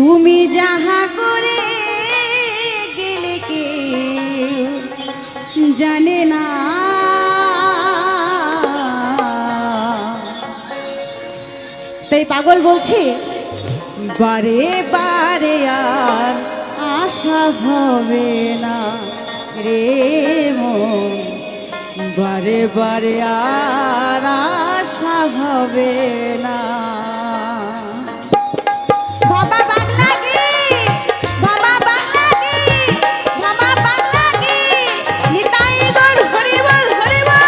তুমি যাহা করে গেলে কে জানে না, তাই পাগল বলছে বারে বারে আর আশা হবে না রে মন, বারে বারে আর আশা হবে না। বাবা বাংলা কি, বাবা বাংলা কি, বাবা বাংলা কি, নিতাই গৌর হরি বল হরি বল।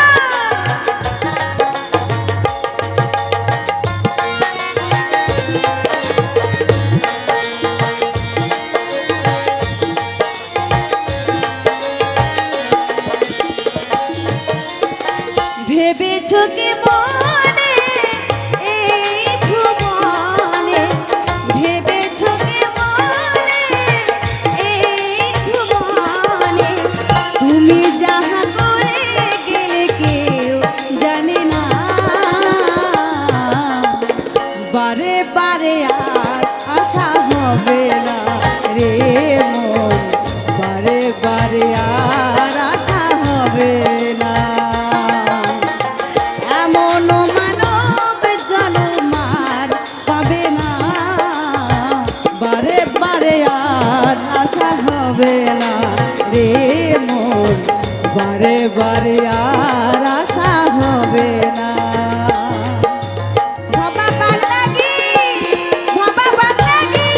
ভেবেছো কি মনে এই ভুবনে, ভেবেছো কি মনে এই ভুবনে, তুমি যাহা করে গেলে কেউ জানে না, বারে বারে আর আশা হবে না রে মন, বারে বারে আর আশা হবে না। বারে বারে আর আশা হবে না। বাবা বাংলা কি, বাবা বাংলা কি,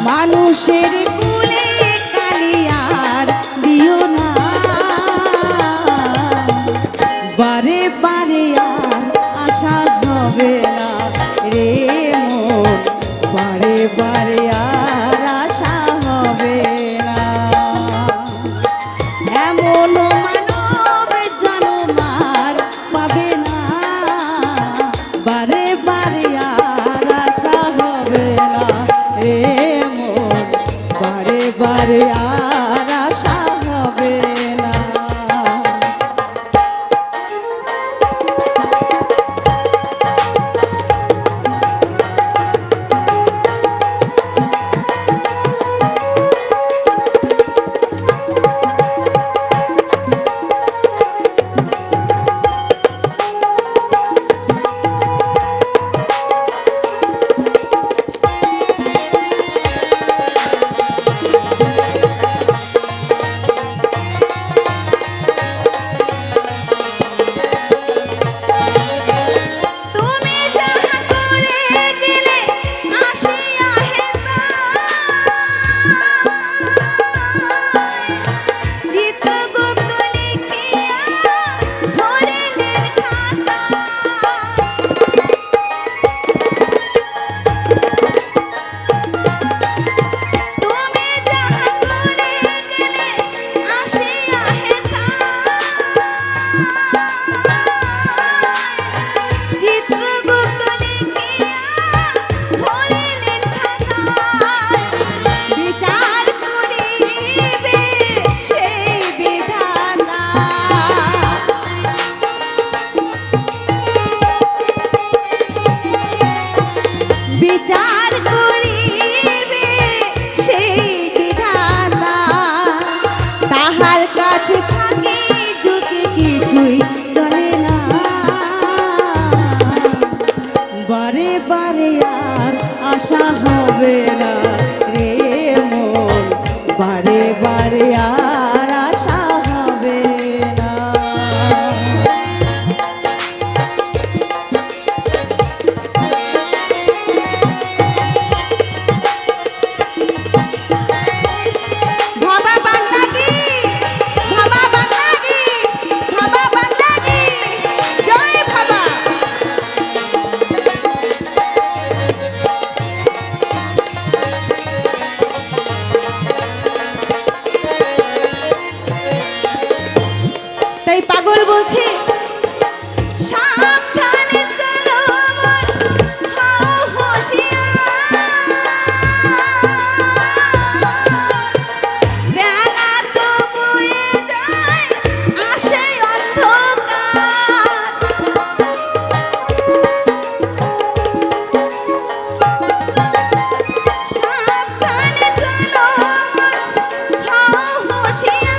মানুষের কুলে কালিয়ার দিও না, বারে বারে আর আশা হবে না রে মন, বারে বারে আর আশা হবে না। এমন মানব জন্মার পাবে না, বারে বারে আর আশা হবে না রে মন, বারে বারে আর আশা হবে না। বিচার করিবে সেই বিধাতা, তাহার কাছে ফাঁকি ঝুঁকি কিছুই চলে না। বারে বারে আর আশা হবে না রে মন, বারে বারে আর আশা হবে না। ভাবা বাংলা কি, ভাবা বাংলা কি, ভাবা বাংলা কি, জয় ভাবা। তাই পাগল বলছে সাবধানে চলো মন, হও হুঁশিয়ার। বেলা তো বয়ে যায়, আসে অন্ধকার। সাবধানে চলো মন, হও হুঁশিয়ার।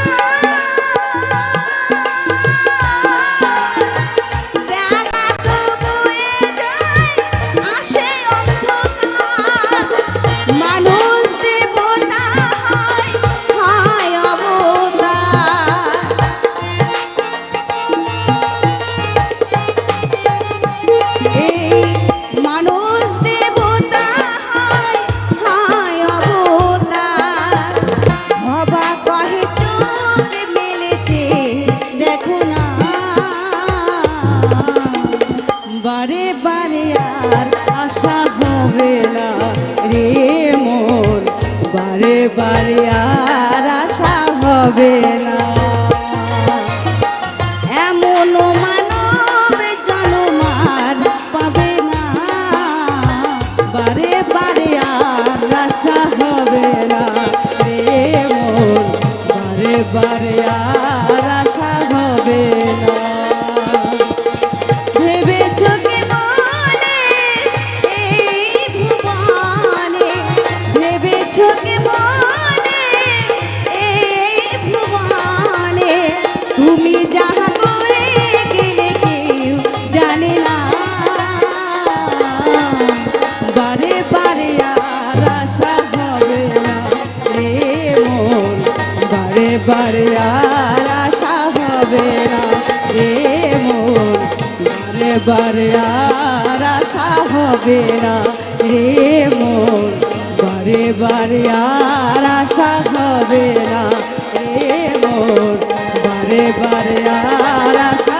বেলা তো বয়ে যায়, আসে অন্ধকার। মানুষ দেবতা হয়, হয় অবতার। এই মানুষ দেবতা হয়, হয় অবতার। ভবা কহে চোখ মেলেছে দেখো না, বারে বারে আর আশা হবে না রে মন, বারে বারে আর আশা হবে না। এমন মানব জনমার পাবে না, বারে বারে আর আশা হবে না রে মন, বারে বারে আর আশা হবে না। ভেবেছ কি মনে এই ভুবনে, ভেবেছ কি মনে এই ভুবনে, তুমি যাহা করে গেলে কেউ জানে না। বারে বারে আর আশা হবে না রে মন, বারে বারে আর আশা হবে না রে মন, বারে বারে আর আশা হবে না রে মন, বারে বারে আর আশা হবে না রে মন, বারে বারে আর আশা